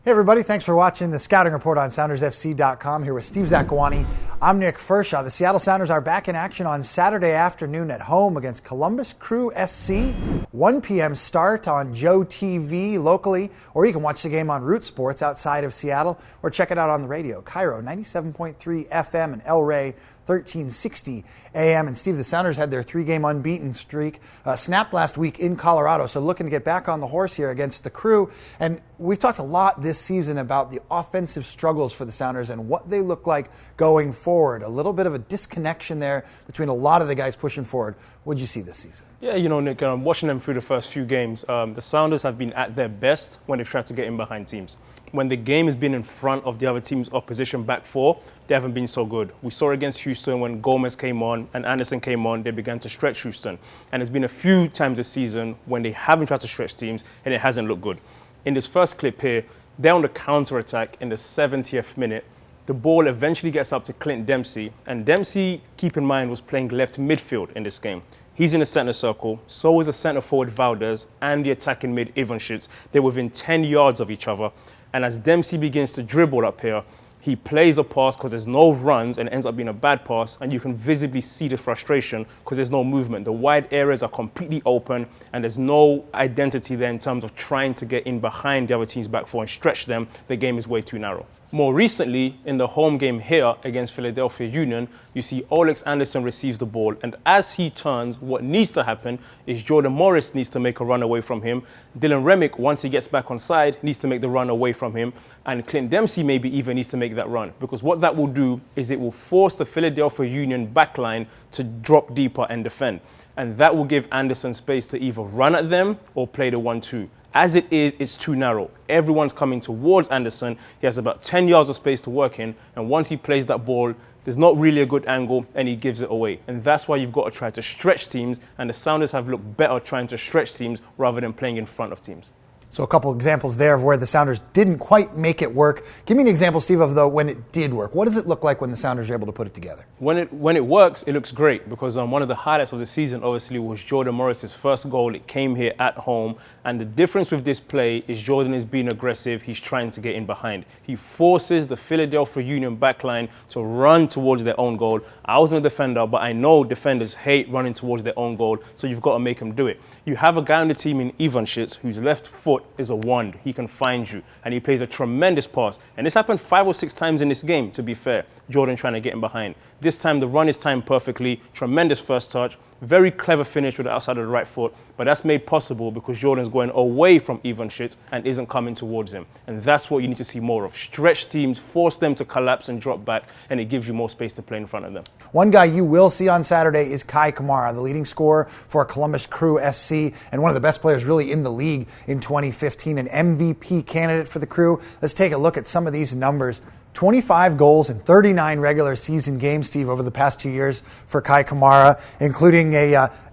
Hey everybody, thanks for watching the Scouting Report on SoundersFC.com. Here with Steve Zakuani. I'm Nick Firchau. The Seattle Sounders are back in action on Saturday afternoon at home against Columbus Crew SC. 1 p.m. start on Joe TV locally, or you can watch the game on Root Sports outside of Seattle, or check it out on the radio. Cairo 97.3 FM and El Rey 1360 AM. And Steve, the Sounders had their 3-game unbeaten streak snapped last week in Colorado, so looking to get back on the horse here against the Crew. And we've talked a lot this season about the offensive struggles for the Sounders and what they look like going forward. A little bit of a disconnection there between a lot of the guys pushing forward. What did you see this season? Yeah, Nick, watching them through the first few games, the Sounders have been at their best when they've tried to get in behind teams. When the game has been in front of the other team's opposition back four, they haven't been so good. We saw against Houston when Gomez came on and Anderson came on, they began to stretch Houston. And there's been a few times this season when they haven't tried to stretch teams and it hasn't looked good. In this first clip here, they're on the counter-attack in the 70th minute. The ball eventually gets up to Clint Dempsey, and Dempsey, keep in mind, was playing left midfield in this game. He's in the center circle, so is the center forward Valdez and the attacking mid Ivanschitz. They're within 10 yards of each other. And as Dempsey begins to dribble up here, he plays a pass because there's no runs and it ends up being a bad pass, and you can visibly see the frustration because there's no movement. The wide areas are completely open and there's no identity there in terms of trying to get in behind the other team's back four and stretch them. The game is way too narrow. More recently, in the home game here against Philadelphia Union, you see Olex Anderson receives the ball, and as he turns, what needs to happen is Jordan Morris needs to make a run away from him. Dylan Remick, once he gets back on side, needs to make the run away from him, and Clint Dempsey maybe even needs to make that run, because what that will do is it will force the Philadelphia Union backline to drop deeper and defend, and that will give Anderson space to either run at them or play the 1-2. As it is, it's too narrow. Everyone's coming towards Anderson. He has about 10 yards of space to work in. And once he plays that ball, there's not really a good angle and he gives it away. And that's why you've got to try to stretch teams. And the Sounders have looked better trying to stretch teams rather than playing in front of teams. So a couple examples there of where the Sounders didn't quite make it work. Give me an example, Steve, of when it did work. What does it look like when the Sounders are able to put it together? When it works, it looks great, because one of the highlights of the season obviously was Jordan Morris's first goal. It came here at home, and the difference with this play is Jordan is being aggressive. He's trying to get in behind. He forces the Philadelphia Union backline to run towards their own goal. I wasn't a defender, but I know defenders hate running towards their own goal, so you've got to make them do it. You have a guy on the team in Ivanschitz whose left foot is a wand. He can find you, and he plays a tremendous pass. And this happened 5 or 6 times in this game, to be fair. Jordan trying to get in behind. This time the run is timed perfectly. Tremendous first touch. Very clever finish with the outside of the right foot, but that's made possible because Jordan's going away from Ivanschitz and isn't coming towards him. And that's what you need to see more of. Stretch teams, force them to collapse and drop back, and it gives you more space to play in front of them. One guy you will see on Saturday is Kei Kamara, the leading scorer for Columbus Crew SC and one of the best players really in the league in 2015, an MVP candidate for the Crew. Let's take a look at some of these numbers. 25 goals in 39 regular season games, Steve, over the past 2 years for Kei Kamara, including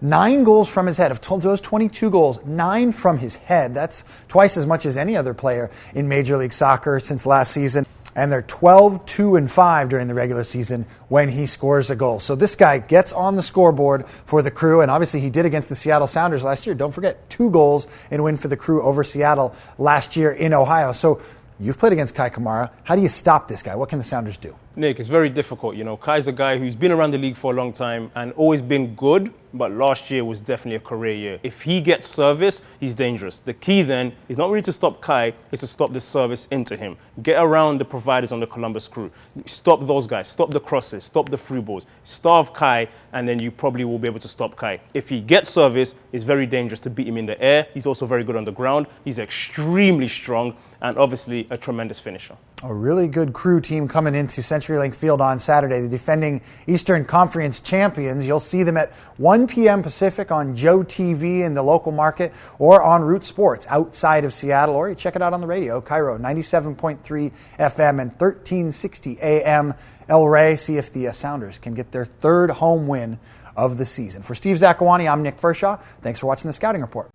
9 goals from his head. Of those 22 goals, 9 from his head. That's twice as much as any other player in Major League Soccer since last season. And they're 12, 2, and 5 during the regular season when he scores a goal. So this guy gets on the scoreboard for the Crew, and obviously he did against the Seattle Sounders last year. Don't forget, 2 goals in a win for the Crew over Seattle last year in Ohio. So you've played against Kei Kamara. How do you stop this guy? What can the Sounders do? Nick, it's very difficult. Kei's a guy who's been around the league for a long time and always been good, but last year was definitely a career year. If he gets service, he's dangerous. The key then is not really to stop Kei, it's to stop the service into him. Get around the providers on the Columbus Crew. Stop those guys, stop the crosses, stop the free balls. Starve Kei, and then you probably will be able to stop Kei. If he gets service, it's very dangerous to beat him in the air. He's also very good on the ground. He's extremely strong and obviously a tremendous finisher. A really good Crew team coming into CenturyLink Field on Saturday. The defending Eastern Conference champions. You'll see them at 1 p.m. Pacific on Joe TV in the local market or on Root Sports outside of Seattle, or you check it out on the radio, Cairo 97.3 FM and 1360 AM El Rey. See if the Sounders can get their 3rd home win of the season. For Steve Zakuani, I'm Nick Firchau. Thanks for watching the Scouting Report.